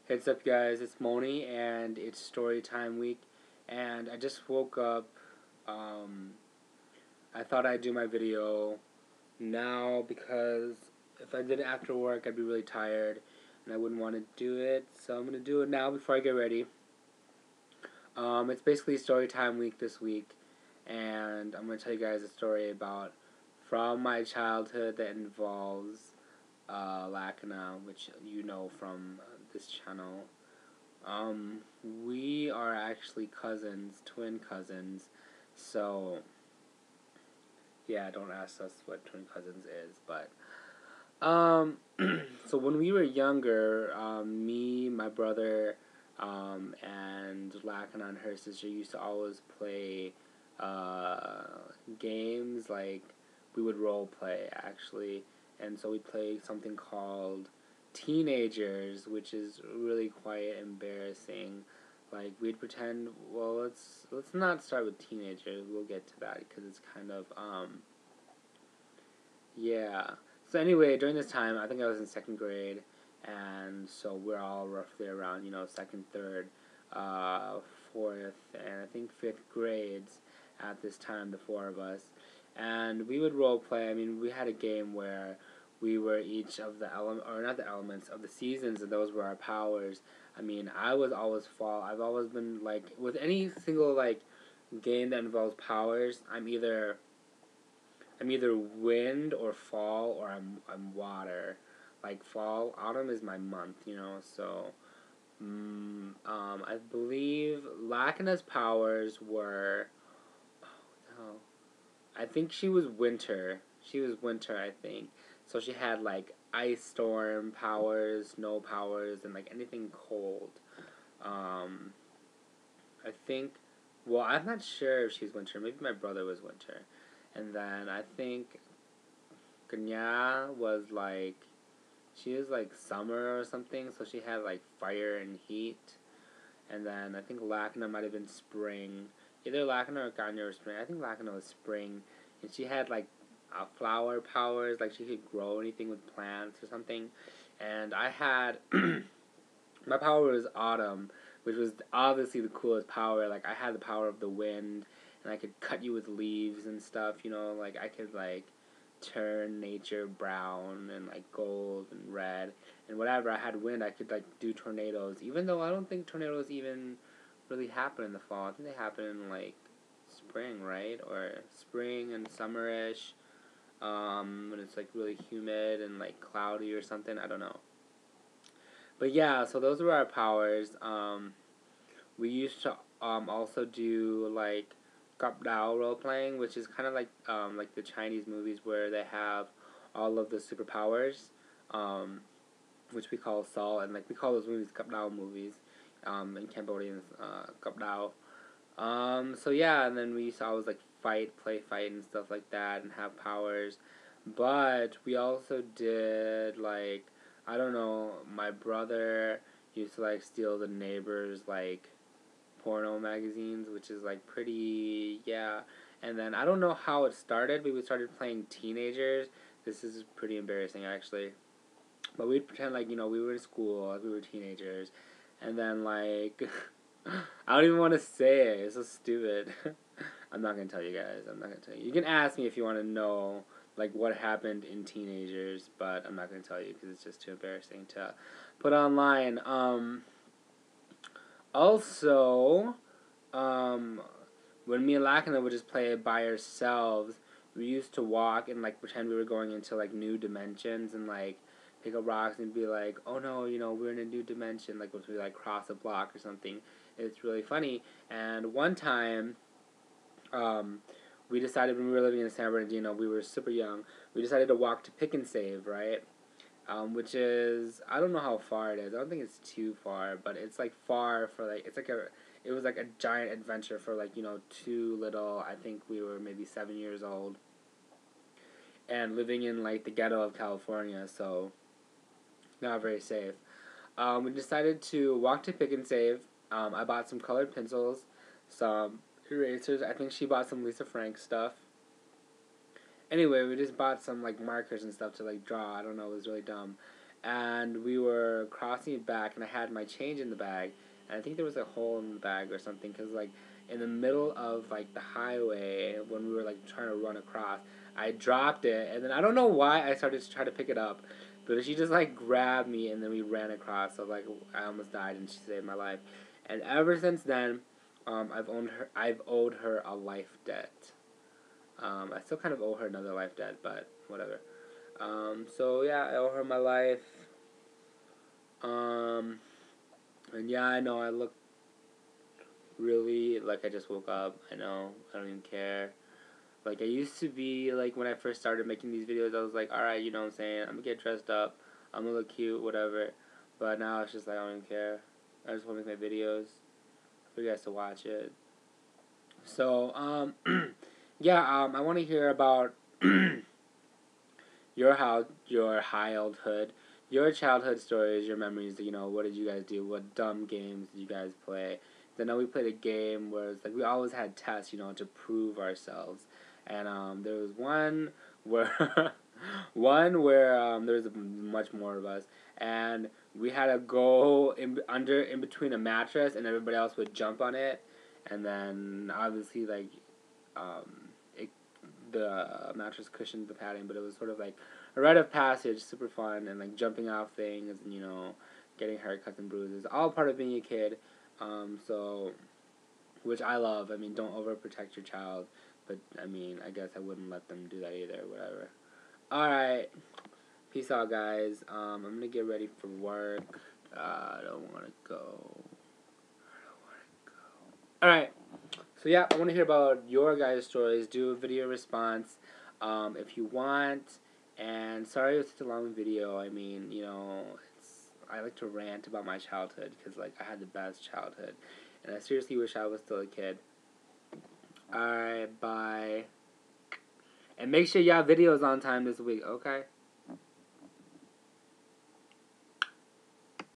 What's up, guys? It's Moni, and it's story time week. And I just woke up. Um, I thought I'd do my video now because if I did it after work, I'd be really tired, and I wouldn't want to do it. So I'm gonna do it now before I get ready. It's basically story time week this week, and I'm gonna tell you guys a story about from my childhood that involves Lacana, which you know from this channel. Um, we are actually cousins, twin cousins. So, yeah, don't ask us what twin cousins is, but so when we were younger, me, my brother, and Lakana and her sister used to always play games. Like, we would role play actually, and so we played something called Teenagers, which is really quite embarrassing. Like, we'd pretend. Well, let's not start with teenagers. We'll get to that because it's kind of yeah. So anyway, during this time, I think I was in second grade, and so we're all roughly around, second, third, uh, fourth, and I think fifth grades at this time, the four of us. And we would role play. I mean, we had a game where we were each of the or not the elements of the seasons, and those were our powers. I mean, I was always fall. I've always been like with any single like game that involves powers. I'm either wind or fall, or I'm water. Like fall, autumn is my month, So, I believe Lacana's powers were. Oh, no. I think she was winter. She was winter, I think. So she had like ice storm powers, snow powers, and like anything cold. Um, I think. Well, I'm not sure if she's winter. Maybe my brother was winter. And then I think Kanya was like, she was like summer or something, so she had like fire and heat. And then I think Lacana might have been spring. Either Lacana or Kanya were spring. I think Lacana was spring. And she had like flower powers, like she could grow anything with plants or something. And I had, my power was autumn, which was obviously the coolest power. Like I had the power of the wind, and I could cut you with leaves and stuff, like I could like turn nature brown and like gold and red and whatever. I had wind, I could like do tornadoes, even though I don't think tornadoes even really happen in the fall. I think they happen in like spring, right? Or spring and summerish, when it's like really humid and like cloudy or something. I don't know. But yeah, so those were our powers. We used to also do like Gapdao role playing, which is kind of like the Chinese movies where they have all of the superpowers, um, which we call Saul, and like we call those movies Gapdao movies, in Cambodian, Gapdao. So yeah, and then we used to always like play fight and stuff like that, and have powers. But we also did like, I don't know, my brother used to like steal the neighbors like porno magazines, which is like pretty, yeah. And then I don't know how it started, but we started playing teenagers. This is pretty embarrassing actually. But we'd pretend like, we were in school, like we were teenagers. And then like I don't even want to say it. It's so stupid. I'm not gonna tell you guys. I'm not gonna tell you. You can ask me if you want to know like what happened in teenagers, but I'm not gonna tell you because it's just too embarrassing to put online. Also, um, when me and Lakana would just play it by ourselves, we used to walk and like pretend we were going into like new dimensions and like pick up rocks and be like, oh no, we're in a new dimension, like if we like cross a block or something. It's really funny. And one time, um, we decided when we were living in San Bernardino, we were super young. We decided to walk to Pick and Save, right? Which is, I don't know how far it is. I don't think it's too far, but it's like far for like, it was like a giant adventure for like, too little. I think we were maybe 7 years old and living in like the ghetto of California, so not very safe. We decided to walk to Pick and Save. I bought some colored pencils, some erasers. I think she bought some Lisa Frank stuff. Anyway, we just bought some like markers and stuff to like draw. I don't know, it was really dumb. and we were crossing it back, and I had my change in the bag, and I think there was a hole in the bag or something, because like in the middle of like the highway when we were like trying to run across, I dropped it, and then I don't know why I started to try to pick it up, but she just like grabbed me, and then we ran across. So like I almost died, and she saved my life, and ever since then, I've owed her a life debt. I still kind of owe her another life debt, but whatever. So yeah, I owe her my life. Um, and yeah, I know I look really like I just woke up. I know, I don't even care. Like I used to be like when I first started making these videos, I was like, alright, you know what I'm saying? I'm gonna get dressed up. I'm gonna look cute, whatever. But now it's just like I don't even care. I just want to make my videos for you guys to watch it. So, yeah, I want to hear about your childhood, your childhood stories, your memories. You know, what did you guys do? What dumb games did you guys play? Then we played a game where it's like we always had tests, you know, to prove ourselves. And there was one where there was much more of us, and we had to go in between a mattress, and everybody else would jump on it, and then obviously like it, the mattress cushioned the padding, but it was sort of like a rite of passage, super fun, and like jumping off things, and you know, getting haircuts and bruises, all part of being a kid. So, which I love. I mean, don't overprotect your child, but I mean, I guess I wouldn't let them do that either. Whatever. All right, peace out, guys. I'm gonna get ready for work. I don't want to go. All right. So yeah, I want to hear about your guys' stories. Do a video response if you want. And sorry it's such a long video. I mean, you know, I like to rant about my childhood because like I had the best childhood, and I seriously wish I was still a kid. All right, bye. And make sure y'all videos on time this week, okay?